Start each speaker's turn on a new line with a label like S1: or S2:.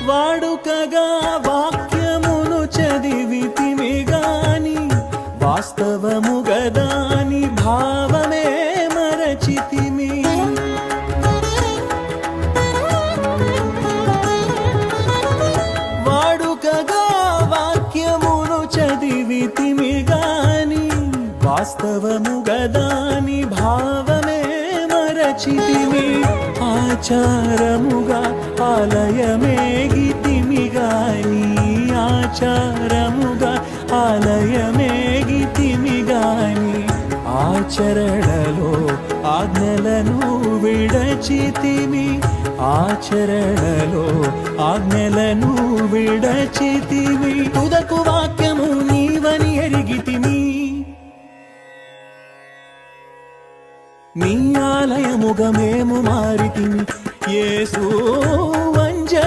S1: వాడుకగా వాక్యమును చదివితిమి గాని వాస్తవముగదాని భావమే మరచితిమి. వాడుకగా వాక్యమును చదివితిమి గాని వాస్తవముగదాని భావమే మరచితిమి. ఆచారముగా ఆలయమేగితిమి గాని ఆచారముగా ఆలయమేగితిమి గాని ఆచరణలో ఆజ్ఞలను విడచితిమి. ఆచరణలో ఆజ్ఞలను విడచితిమి. తుదకు వాక్యము నీవని ఎరిగితిమి. నీ ఆలయముగా మేము మారితిమి యేసు.